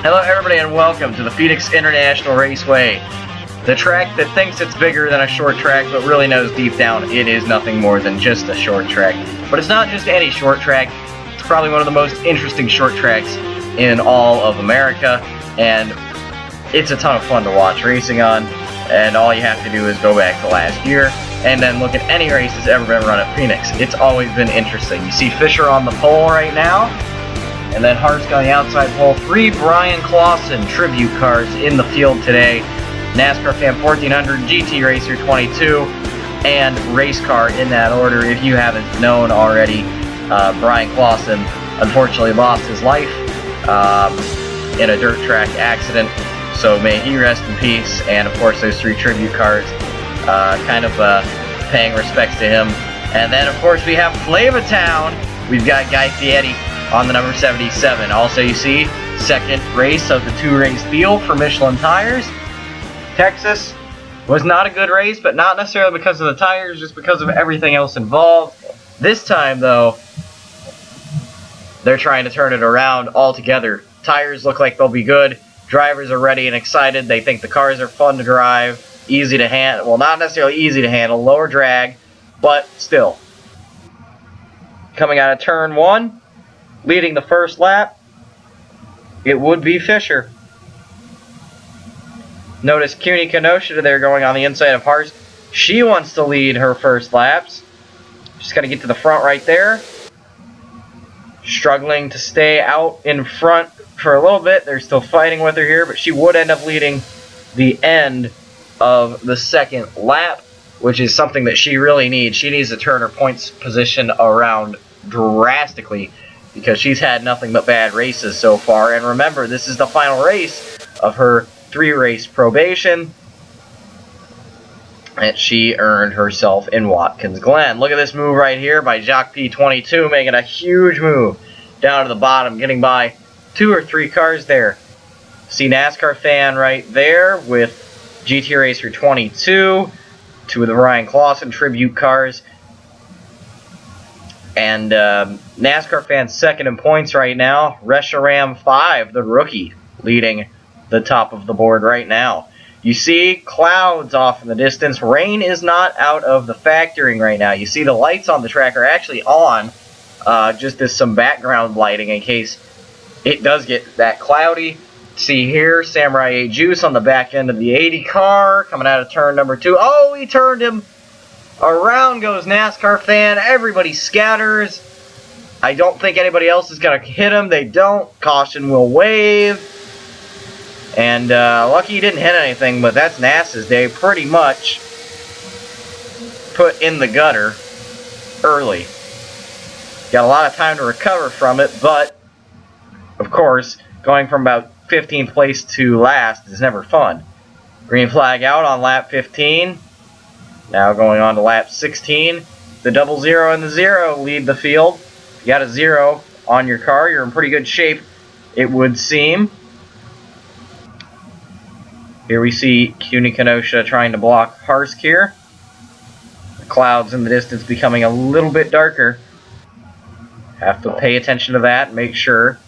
Hello everybody and welcome to the Phoenix International Raceway. The track that thinks it's bigger than a short track but really knows deep down it is nothing more than just a short track. But it's not just any short track, it's probably one of the most interesting short tracks in all of America, and it's a ton of fun to watch racing on, and all you have to do is go back to last year and then look at any race that's ever been run at Phoenix. It's always been interesting. You see Fisher on the pole right now, and then Hartz on the outside pole. 3 Brian Clausen tribute cars in the field today. NASCAR Fan 1400, GT Racer 22, and race car in that order. If you haven't known already, Brian Clausen unfortunately lost his life in a dirt track accident. So may he rest in peace. And of course those 3 tribute cars paying respects to him. And then of course we have Flavatown. We've got Guy Fieri on the number 77. Also, you see, second race of the 2-race deal for Michelin tires. Texas was not a good race, but not necessarily because of the tires, just because of everything else involved. This time, though, they're trying to turn it around altogether. Tires look like they'll be good. Drivers are ready and excited. They think the cars are fun to drive, easy to handle. Well, not necessarily easy to handle, lower drag, but still. Coming out of turn 1, leading the first lap, it would be Fisher. Notice CUNY Kenosha there going on the inside of Hartz. She wants to lead her first laps. She's got to get to the front right there. Struggling to stay out in front for a little bit. They're still fighting with her here, but she would end up leading the end of the second lap, which is something that she really needs. She needs to turn her points position around drastically, because she's had nothing but bad races so far. And remember, this is the final race of her 3-race probation, and she earned herself in Watkins Glen. Look at this move right here by Jock P22, making a huge move down to the bottom, getting by 2 or 3 cars there. See NASCAR Fan right there with GT Racer 22, 2 of the Brian Clausen tribute cars. And NASCAR Fan's second in points right now. Resharam 5, the rookie, leading the top of the board right now. You see clouds off in the distance. Rain is not out of the factoring right now. You see the lights on the track are actually on, just as some background lighting in case it does get that cloudy. See here, Samurai 8 Juice on the back end of the 80 car, coming out of turn number 2. Oh, he turned him. Around goes NASCAR Fan. Everybody scatters. I don't think anybody else is going to hit him. They don't. Caution will wave. And lucky he didn't hit anything, but that's NASA's day. Pretty much put in the gutter early. Got a lot of time to recover from it, but of course, going from about 15th place to last is never fun. Green flag out on lap 15. Now going on to lap 16, the 00 and the 0 lead the field. If you got a 0 on your car, you're in pretty good shape, it would seem. Here we see CUNY Kenosha trying to block Hartz here. The clouds in the distance becoming a little bit darker. Have to pay attention to that and make sure.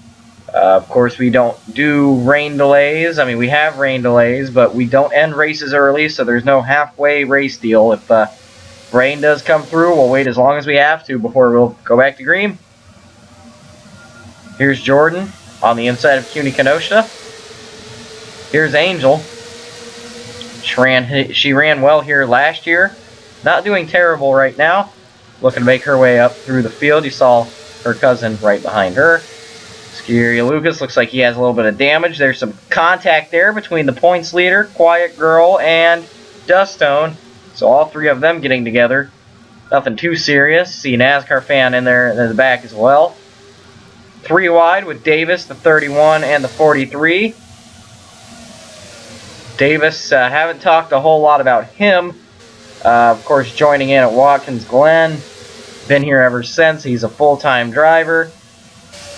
Of course, we don't do rain delays. I mean, we have rain delays, but we don't end races early, so there's no halfway race deal. If rain does come through, we'll wait as long as we have to before we'll go back to green. Here's Jordan on the inside of CUNY Kenosha. Here's Angel. She ran well here last year. Not doing terrible right now. Looking to make her way up through the field. You saw her cousin right behind her. Scary Lucas looks like he has a little bit of damage. There's some contact there between the points leader, Quiet Girl, and Dustone. So all 3 of them getting together. Nothing too serious. See NASCAR Fan in there in the back as well. 3 wide with Davis, the 31, and the 43. Davis, haven't talked a whole lot about him. Of course, joining in at Watkins Glen. Been here ever since. He's a full-time driver.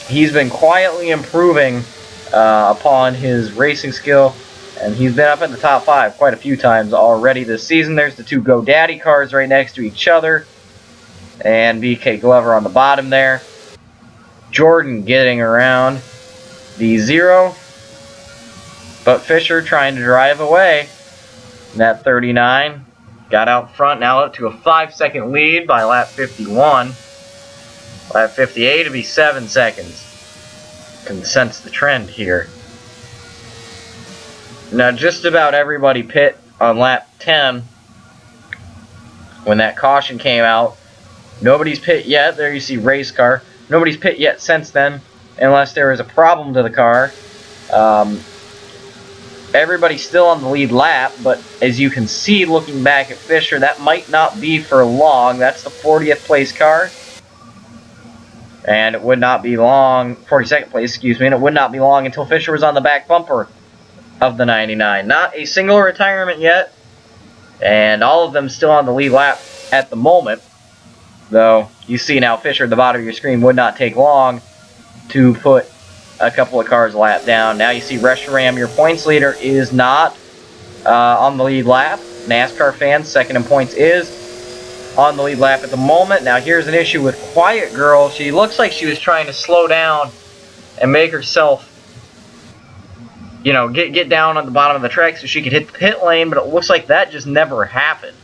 He's been quietly improving upon his racing skill, and he's been up in the top 5 quite a few times already this season. There's the 2 GoDaddy cars right next to each other, and BK Glover on the bottom there. Jordan getting around the 0. But Fisher trying to drive away. That 39 got out front, now up to a 5-second lead by lap 51. Lap 58 to be 7 seconds. Can sense the trend here. Now just about everybody pit on lap 10 when that caution came out. Nobody's pit yet. There you see race car. Nobody's pit yet since then, unless there was a problem to the car. Everybody's still on the lead lap, but as you can see looking back at Fisher, that might not be for long. That's the 40th place car. And it would not be long, 42nd place, excuse me, and it would not be long until Fisher was on the back bumper of the 99. Not a single retirement yet, and all of them still on the lead lap at the moment. Though, you see now Fisher at the bottom of your screen would not take long to put a couple of cars a lap down. Now you see Reshiram, your points leader, is not on the lead lap. NASCAR fans, second in points, is on the lead lap at the moment. Now here's an issue with Quiet Girl. She looks like she was trying to slow down and make herself, you know, get down on the bottom of the track so she could hit the pit lane, but it looks like that just never happened.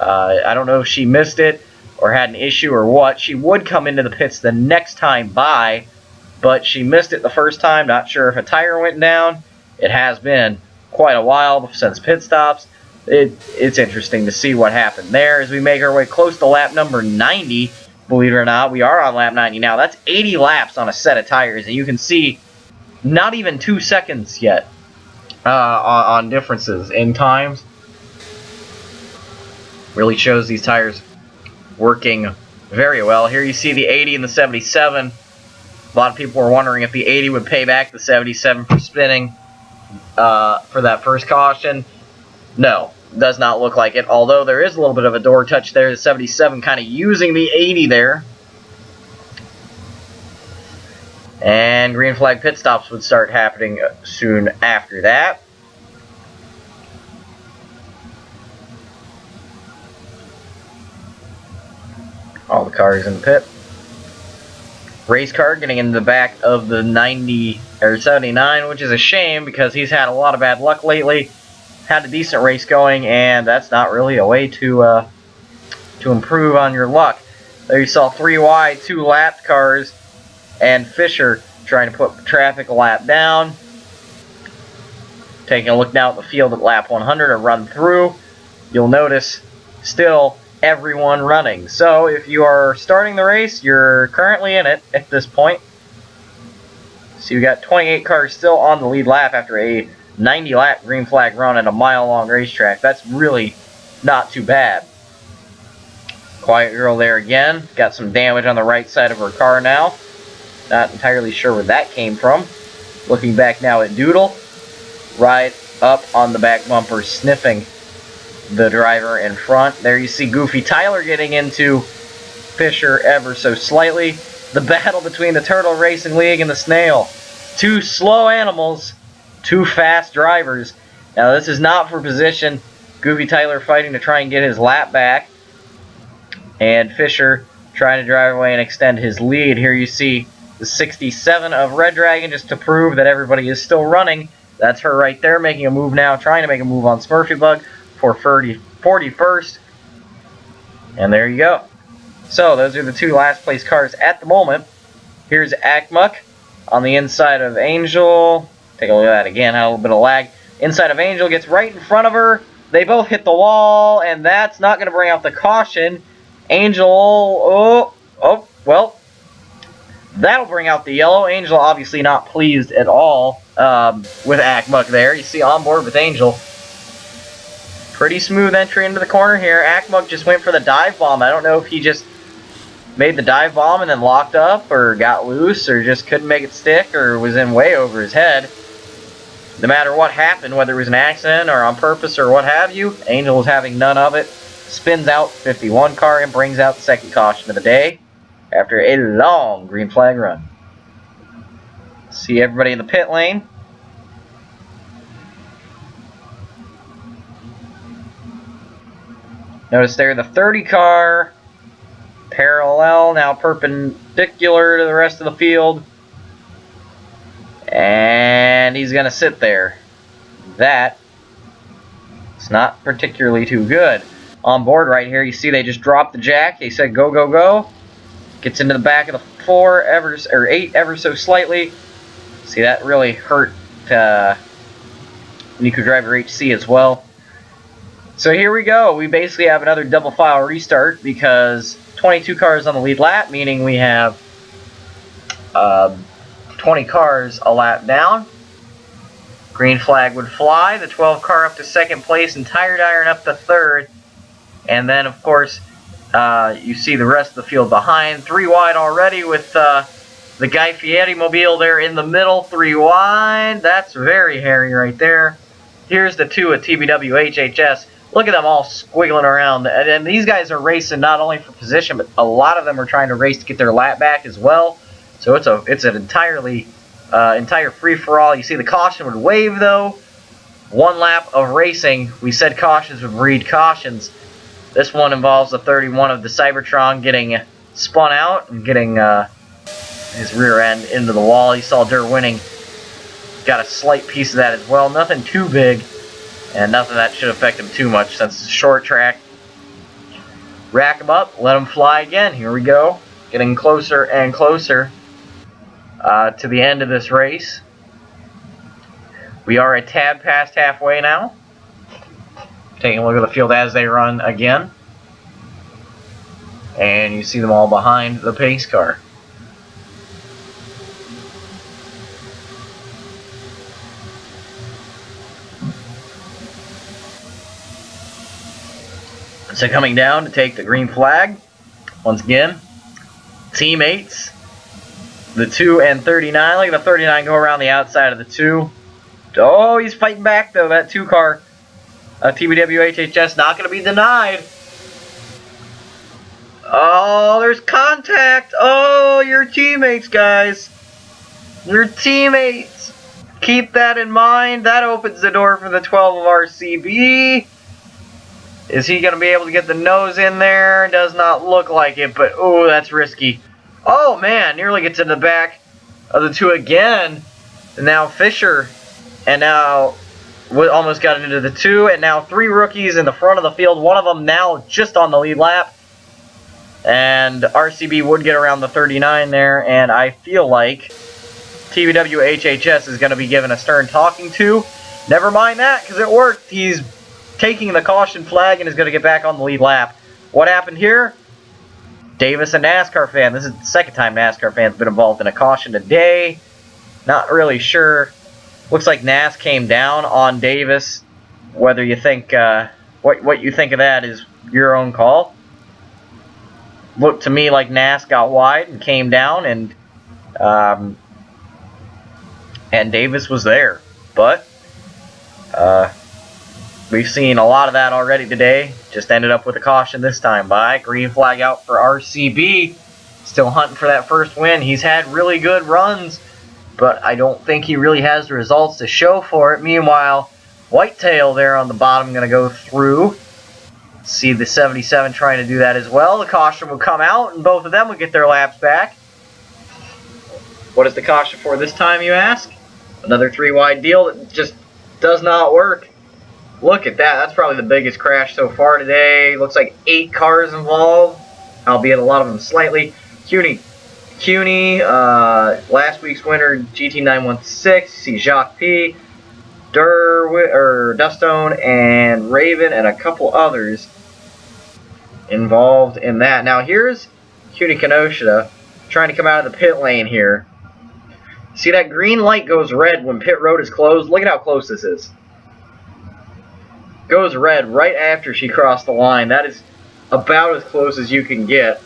I don't know if she missed it or had an issue or what. She would come into the pits the next time by, but she missed it the first time. Not sure if a tire went down. It has been quite a while since pit stops. It's interesting to see what happened there as we make our way close to lap number 90. Believe it or not, we are on lap 90 now. That's 80 laps on a set of tires, and you can see not even 2 seconds yet on differences in times. Really shows these tires working very well. Here you see the 80 and the 77. A lot of people were wondering if the 80 would pay back the 77 for spinning for that first caution. No, does not look like it, although there is a little bit of a door touch there. The 77 kind of using the 80 there. And green flag pit stops would start happening soon after that. All the cars in the pit. Race car getting in the back of the 90 or 79, which is a shame because he's had a lot of bad luck lately. Had a decent race going, and that's not really a way to improve on your luck. There you saw 3 wide, 2 lapped cars, and Fisher trying to put traffic a lap down. Taking a look now at the field at lap 100 to run through. You'll notice still everyone running. So if you are starting the race, you're currently in it at this point. So you got 28 cars still on the lead lap after a 90-lap green flag run at a mile-long racetrack. That's really not too bad. Quiet Girl there again. Got some damage on the right side of her car now. Not entirely sure where that came from. Looking back now at Doodle. Right up on the back bumper, sniffing the driver in front. There you see Goofy Tyler getting into Fisher ever so slightly. The battle between the Turtle Racing League and the Snail. 2 slow animals. 2 fast drivers. Now this is not for position. Goofy Tyler fighting to try and get his lap back. And Fisher trying to drive away and extend his lead. Here you see the 67 of Red Dragon just to prove that everybody is still running. That's her right there making a move now. Trying to make a move on Smurfy Bug for 41st. And there you go. So those are the 2 last place cars at the moment. Here's Akmuk on the inside of Angel. Take a look at that again, had a little bit of lag. Inside of Angel, gets right in front of her. They both hit the wall, and that's not going to bring out the caution. Angel, well, that'll bring out the yellow. Angel obviously not pleased at all with Akmuk there. You see on board with Angel. Pretty smooth entry into the corner here. Akmuk just went for the dive bomb. I don't know if he just made the dive bomb and then locked up or got loose or just couldn't make it stick or was in way over his head. No matter what happened, whether it was an accident or on purpose or what have you, Angel was having none of it. Spins out 51 car and brings out the second caution of the day after a long green flag run. See everybody in the pit lane. Notice there the 30 car, parallel, now perpendicular to the rest of the field. And he's going to sit there. that, it's not particularly too good. On board right here, you see they just dropped the jack. They said go, go, go. Gets into the back of the 8 ever so slightly. See, that really hurt Nico Driver HC as well. So here we go. We basically have another double file restart because 22 cars on the lead lap, meaning we have 20 cars a lap down. Green flag would fly. The 12 car up to second place and Tired Iron up to third. And then, of course, you see the rest of the field behind. 3 wide already with the Guy Fieri mobile there in the middle. 3 wide. That's very hairy right there. Here's the 2 at TBW HHS. Look at them all squiggling around. And these guys are racing not only for position, but a lot of them are trying to race to get their lap back as well. So it's an entire free-for-all. You see the caution would wave, though. 1 lap of racing. We said cautions would breed cautions. This one involves the 31 of the Cybertron getting spun out and getting his rear end into the wall. You saw Der winning. Got a slight piece of that as well. Nothing too big, and nothing that should affect him too much since it's a short track. Rack him up, let him fly again. Here we go. Getting closer and closer to the end of this race. We are a tad past halfway now. Taking a look at the field as they run again. And you see them all behind the pace car. So coming down to take the green flag, once again, teammates, the 2 and 39. Look at the 39 go around the outside of the 2. Oh, he's fighting back though. That 2 car, TBW HHS, not going to be denied. Oh, there's contact. Oh, your teammates, guys. Your teammates. Keep that in mind. That opens the door for the 12 of RCB. Is he going to be able to get the nose in there? Does not look like it, but oh, that's risky. Oh, man, nearly gets in the back of the 2 again. And now Fisher, and now almost got into the 2, and now 3 rookies in the front of the field. One of them now just on the lead lap. And RCB would get around the 39 there, and I feel like TBW HHS is going to be given a stern talking to. Never mind that, because it worked. He's taking the caution flag and is going to get back on the lead lap. What happened here? Davis, a NASCAR fan. This is the second time NASCAR fan's been involved in a caution today. Not really sure. Looks like Nas came down on Davis. Whether you think what you think of that is your own call. Looked to me like Nas got wide and came down, and Davis was there, but we've seen a lot of that already today. Just ended up with a caution this time by. Green flag out for RCB. Still hunting for that first win. He's had really good runs, but I don't think he really has the results to show for it. Meanwhile, Whitetail there on the bottom going to go through. See the 77 trying to do that as well. The caution will come out, and both of them will get their laps back. What is the caution for this time, you ask? Another 3-wide deal that just does not work. Look at that. That's probably the biggest crash so far today. Looks like 8 cars involved, albeit a lot of them slightly. CUNY, last week's winner, GT916. See Jacques P, Dustone, and Raven, and a couple others involved in that. Now here's CUNY Kenosha trying to come out of the pit lane here. See, that green light goes red when pit road is closed. Look at how close this is. Goes red right after she crossed the line. That is about as close as you can get.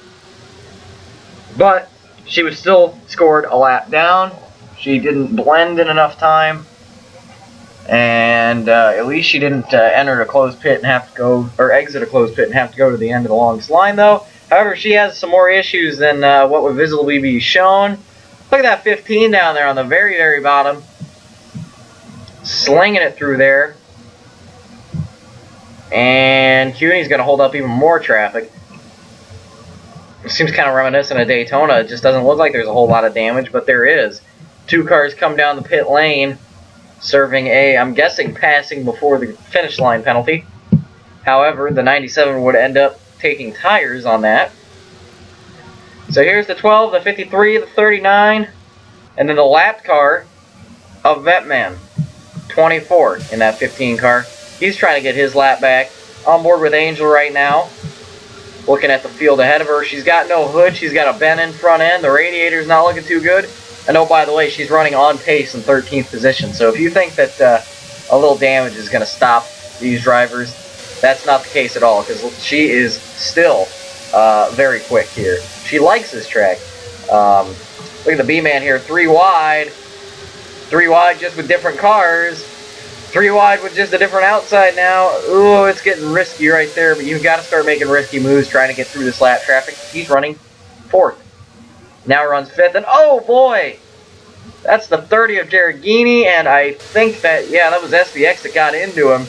But she was still scored a lap down. She didn't blend in enough time. And at least she didn't enter a closed pit and have to go, or exit a closed pit and have to go to the end of the longest line, though. However, she has some more issues than what would visibly be shown. Look at that 15 down there on the very, very bottom. Slinging it through there. And CUNY's going to hold up even more traffic. It seems kind of reminiscent of Daytona. It just doesn't look like there's a whole lot of damage, but there is. 2 cars come down the pit lane. serving a, I'm guessing, passing before the finish line penalty. However, the 97 would end up taking tires on that. So here's the 12, the 53, the 39, and then the lapped car of Vetman, 24 in that 15 car. He's trying to get his lap back. On board with Angel right now. Looking at the field ahead of her. She's got no hood. She's got a bent in front end. The radiator's not looking too good. And oh, by the way, she's running on pace in 13th position. So if you think that a little damage is going to stop these drivers, that's not the case at all, because she is still very quick here. She likes this track. Look at the B-Man here, 3 wide. 3 wide just with different cars. 3 wide with just a different outside now. Ooh, it's getting risky right there, but you've got to start making risky moves trying to get through this lap traffic. He's running 4th. Now runs 5th, and oh boy! That's the 30 of Jaragini, and I think that, yeah, that was SVX that got into him.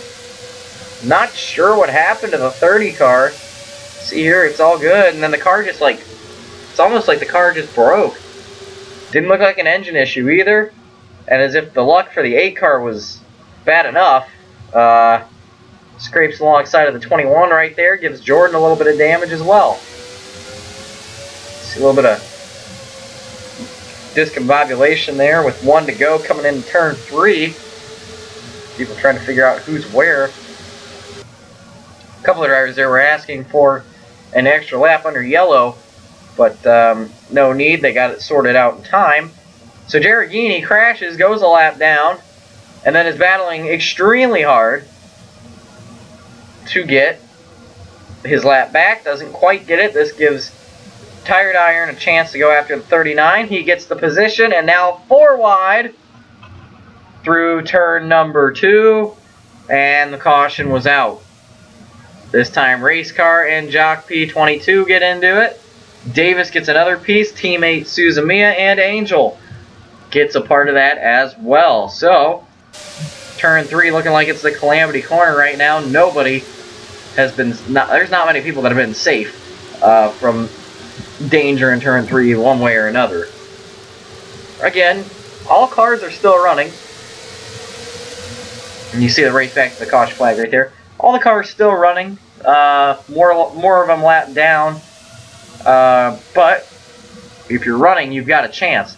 Not sure what happened to the 30 car. See here, it's all good, and then the car just like, it's almost like the car just broke. Didn't look like an engine issue either, and as if the luck for the 8 car was bad enough, scrapes alongside of the 21 right there, gives Jordan a little bit of damage as well. See a little bit of discombobulation there with 1 to go coming in turn 3. People trying to figure out who's where. A couple of drivers there were asking for an extra lap under yellow, but no need. They got it sorted out in time. So Jaragini crashes, goes a lap down, and then is battling extremely hard to get his lap back. Doesn't quite get it. This gives Tired Iron a chance to go after the 39. He gets the position, and now 4 wide through turn number 2, and the caution was out. This time Race Car and Jock P22 get into it. Davis gets another piece. Teammate Suzumiya and Angel gets a part of that as well. So turn 3 looking like it's the calamity corner right now. Nobody has been, there's not many people that have been safe from danger in turn 3 one way or another. Again, all cars are still running. And you see the race back to the caution flag right there. All the cars still running. More of them lapped down. But if you're running, you've got a chance.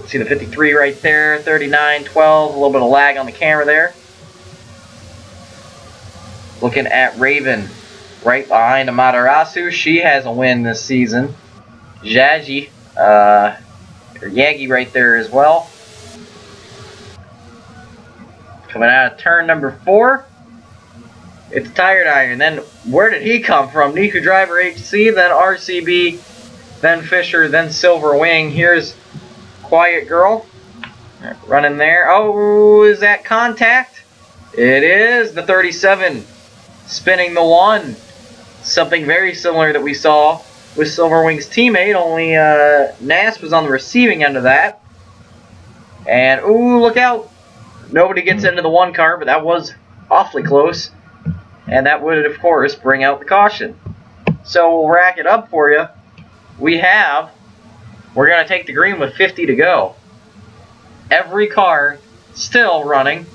See the 53 right there, 39, 12, a little bit of lag on the camera there. Looking at Raven right behind Amaterasu. She has a win this season. Yagi right there as well. Coming out of turn number 4, it's Tired Iron. Then where did he come from? Niku Driver HC, then RCB, then Fisher, then Silver Wing. Here's Quiet Girl running there. Oh, is that contact? It is. The 37 spinning the 1. Something very similar that we saw with Silver Wing's teammate, only Nas was on the receiving end of that. And ooh, look out. Nobody gets into the 1 car, but that was awfully close. And that would, of course, bring out the caution. So we'll rack it up for you. We're going to take the green with 50 to go. Every car still running.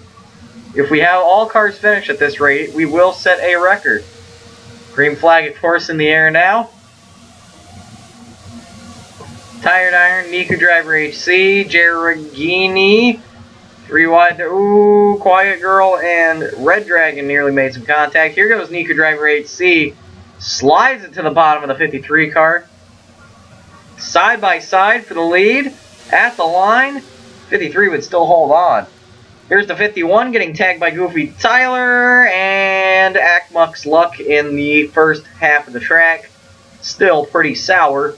If we have all cars finish at this rate, we will set a record. Green flag, of course, in the air now. Tired Iron, Niku Driver HC, Jaragini, 3 wide there. Ooh, Quiet Girl and Red Dragon nearly made some contact. Here goes Niku Driver HC. Slides it to the bottom of the 53 car. Side by side for the lead. At the line. 53 would still hold on. Here's the 51 getting tagged by Goofy Tyler. And Akmuk's luck in the first half of the track. Still pretty sour.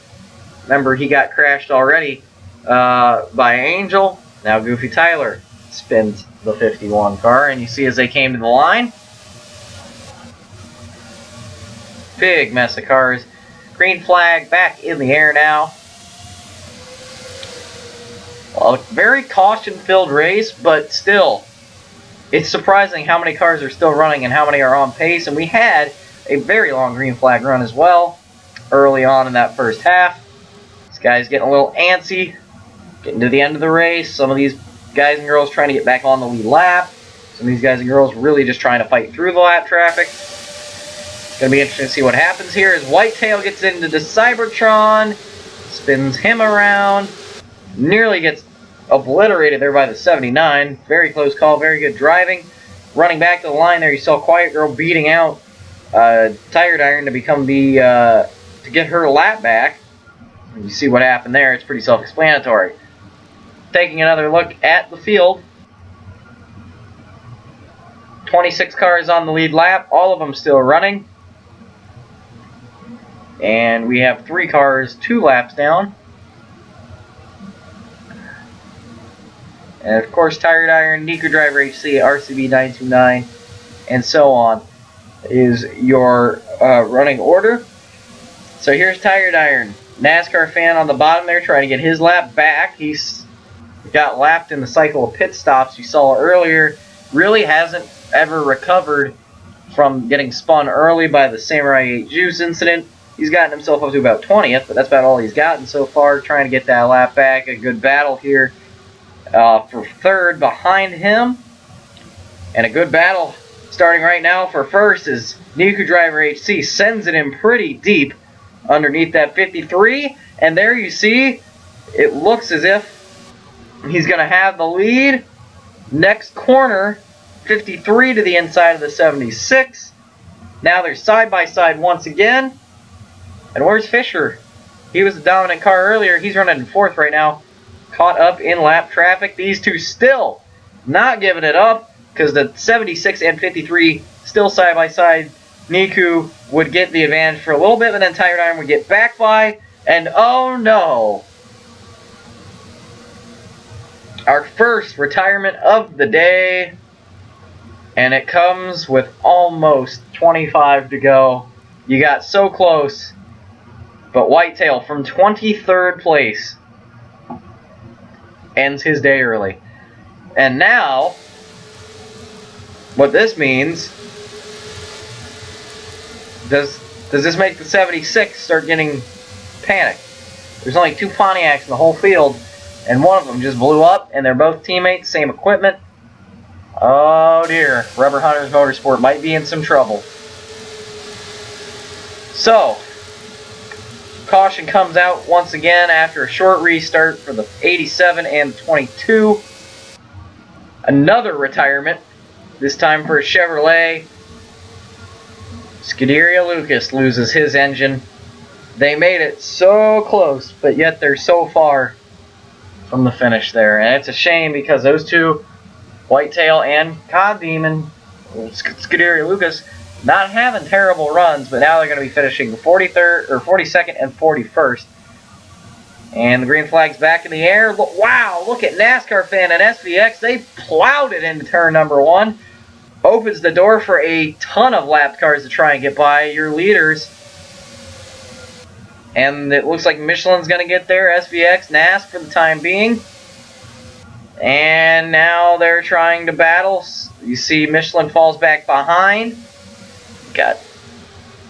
Remember, he got crashed already by Angel. Now Goofy Tyler spins the 51 car, and you see as they came to the line, big mess of cars. Green flag back in the air now. Well, a very caution-filled race, but still, it's surprising how many cars are still running and how many are on pace, and we had a very long green flag run as well early on in that first half. This guy's getting a little antsy, getting to the end of the race. Some of these guys and girls trying to get back on the lead lap. Some of these guys and girls really just trying to fight through the lap traffic. It's going to be interesting to see what happens here as Whitetail gets into the Cybertron, spins him around, nearly gets obliterated there by the 79. Very close call, very good driving. Running back to the line there, you saw Quiet Girl beating out Tired Iron to become the to get her lap back. You see what happened there. It's pretty self-explanatory. Taking another look at the field. 26 cars on the lead lap, all of them still running. And we have 3 cars 2 laps down. And of course, Tired Iron, Niku Driver HC, RCB 929, and so on is your running order. So here's Tired Iron. NASCAR fan on the bottom there trying to get his lap back. He's got lapped in the cycle of pit stops you saw earlier. Really hasn't ever recovered from getting spun early by the Samurai 8 Juice incident. He's gotten himself up to about 20th, but that's about all he's gotten so far, trying to get that lap back. A good battle here for third behind him. And a good battle starting right now for first is Niku Driver HC. Sends it in pretty deep underneath that 53. And there you see, it looks as if he's going to have the lead. Next corner, 53 to the inside of the 76. Now they're side by side once again. And where's Fisher? He was the dominant car earlier. He's running in fourth right now. Caught up in lap traffic. These two still not giving it up because the 76 and 53 still side by side. Niku would get the advantage for a little bit, but then Tired Iron would get back by. And oh no! Our first retirement of the day. And it comes with almost 25 to go. You got so close. But Whitetail from 23rd place ends his day early. And now, what this means, does this make the 76 start getting panicked? There's only 2 Pontiacs in the whole field, and one of them just blew up, and they're both teammates, same equipment. Oh dear, Rubber Hunters Motorsport might be in some trouble. So, caution comes out once again after a short restart for the 87 and 22. Another retirement, this time for a Chevrolet. Scuderia Lucas loses his engine. They made it so close, but yet they're so far from the finish there. And it's a shame because those two, Whitetail and Cod Demon, Scuderia Lucas, not having terrible runs, but now they're going to be finishing 43rd or 42nd and 41st. And the green flag's back in the air. Wow, look at NASCAR fan and SVX. They plowed it into turn number 1. Opens the door for a ton of lapped cars to try and get by your leaders. And it looks like Michelin's going to get there. SVX, NAS for the time being. And now they're trying to battle. You see Michelin falls back behind. Got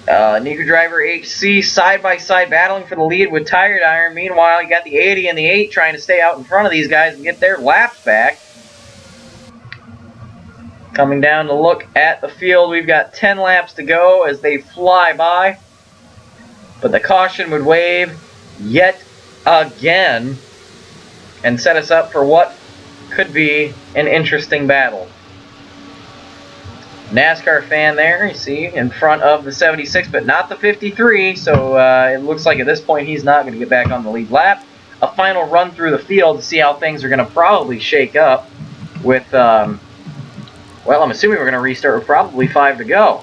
Niku Driver HC side by side battling for the lead with Tired Iron. Meanwhile, you got the 80 and the 8 trying to stay out in front of these guys and get their laps back. Coming down to look at the field, we've got 10 laps to go as they fly by. But the caution would wave yet again and set us up for what could be an interesting battle. NASCAR fan there, you see, in front of the 76, but not the 53, so it looks like at this point he's not going to get back on the lead lap. A final run through the field to see how things are going to probably shake up with, well, I'm assuming we're going to restart with probably 5 to go.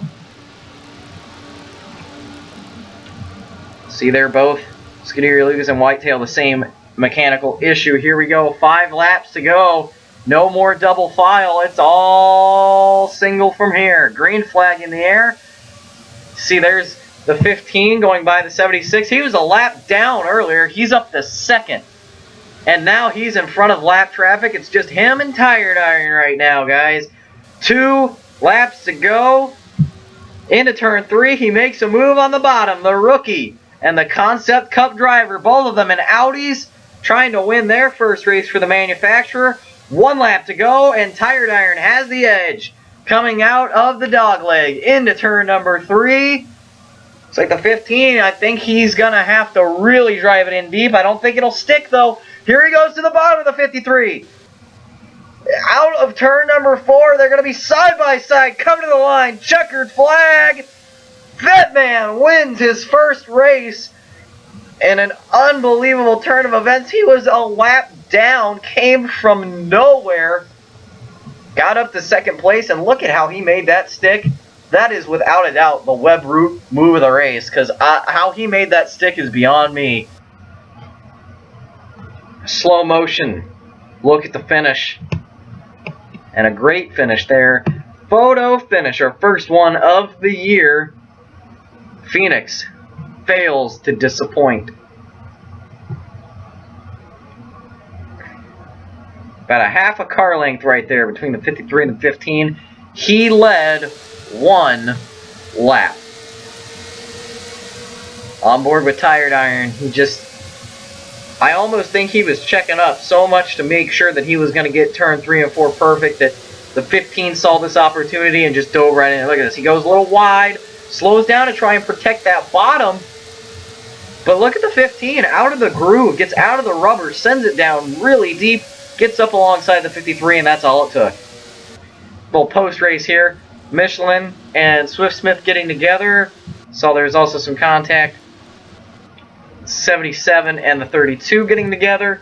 See, they're both, Scuderia Lucas and Whitetail, the same mechanical issue. Here we go, 5 laps to go. No more double file. It's all single from here. Green flag in the air. See, there's the 15 going by the 76. He was a lap down earlier. He's up to second. And now he's in front of lap traffic. It's just him and Tired Iron right now, guys. 2 laps to go. Into turn 3. He makes a move on the bottom. The rookie and the Concept Cup driver, both of them in Audis, trying to win their first race for the manufacturer. 1 lap to go, and Tired Iron has the edge. Coming out of the dogleg into turn number 3. It's like the 15. I think he's going to have to really drive it in deep. I don't think it'll stick, though. Here he goes to the bottom of the 53. Out of turn number 4. They're going to be side by side. Come to the line. Checkered flag. Vetman wins his first race in an unbelievable turn of events. He was a lap down, came from nowhere, got up to second place, and look at how he made that stick. That is without a doubt the Web Root move of the race, because how he made that stick is beyond me. Slow motion. Look at the finish. And a great finish there. Photo finish, our first one of the year. Phoenix fails to disappoint. About a half a car length right there between the 53 and the 15. He led 1 lap. On board with Tired Iron, I almost think he was checking up so much to make sure that he was going to get turn 3 and 4 perfect that the 15 saw this opportunity and just dove right in. Look at this. He goes a little wide, slows down to try and protect that bottom. But look at the 15, out of the groove, gets out of the rubber, sends it down really deep, gets up alongside the 53, and that's all it took. Little post-race here. Michelin and Swift Smith getting together. Saw there's also some contact. 77 and the 32 getting together.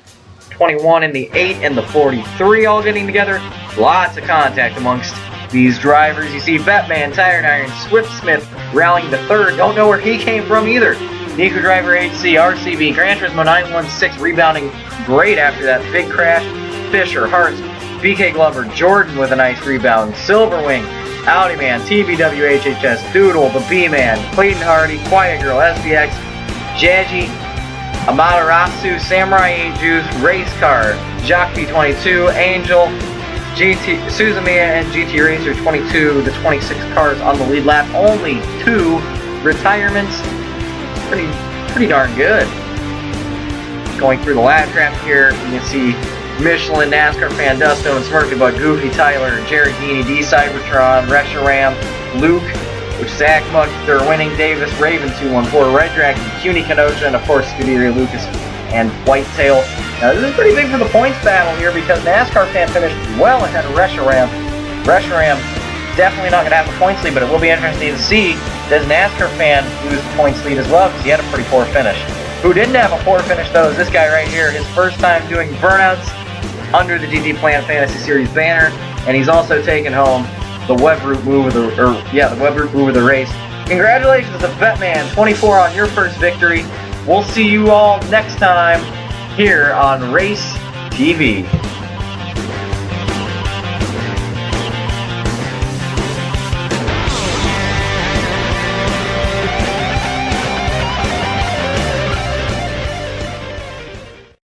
21 and the 8 and the 43 all getting together. Lots of contact amongst these drivers. You see Vetman, Tired Iron, Swift Smith rallying to third. Don't know where he came from either. Nico Driver HC, RCB, Gran Turismo 916 rebounding great after that big crash. Fisher, Hartz, BK Glover, Jordan with a nice rebound. Silverwing, Audi Man, TBW HHS, Doodle, the B-Man, Clayton Hardy, Quiet Girl, SBX, Jaji, Amaterasu, Samurai 8 Juice, Race Car, Jock P22, Angel, GT, Suzumiya, and GT Racer 22, the 26 cars on the lead lap. Only 2 retirements. Pretty darn good. Going through the lap traffic here, you can see Michelin, NASCAR Fan, Dusto, and Smirky Bud, Goofy, Tyler, Jared Geaney, D Cybertron, Resharam, Luke, which is Akmuk, they're winning, Davis, Raven 214, Red Dragon, CUNY Kenosha, and of course Scuderia Lucas and Whitetail. Now this is pretty big for the points battle here because NASCAR Fan finished well ahead of Resharam. Resharam definitely not going to have the points lead, but it will be interesting to see, does NASCAR Fan lose the points lead as well, because he had a pretty poor finish. Who didn't have a poor finish though is this guy right here, his first time doing burnouts under the GT Planet Fantasy Series banner, and he's also taken home the Web Root move of the Web Root move of the race. Congratulations to Vetman 24 on your first victory. We'll see you all next time here on Race TV.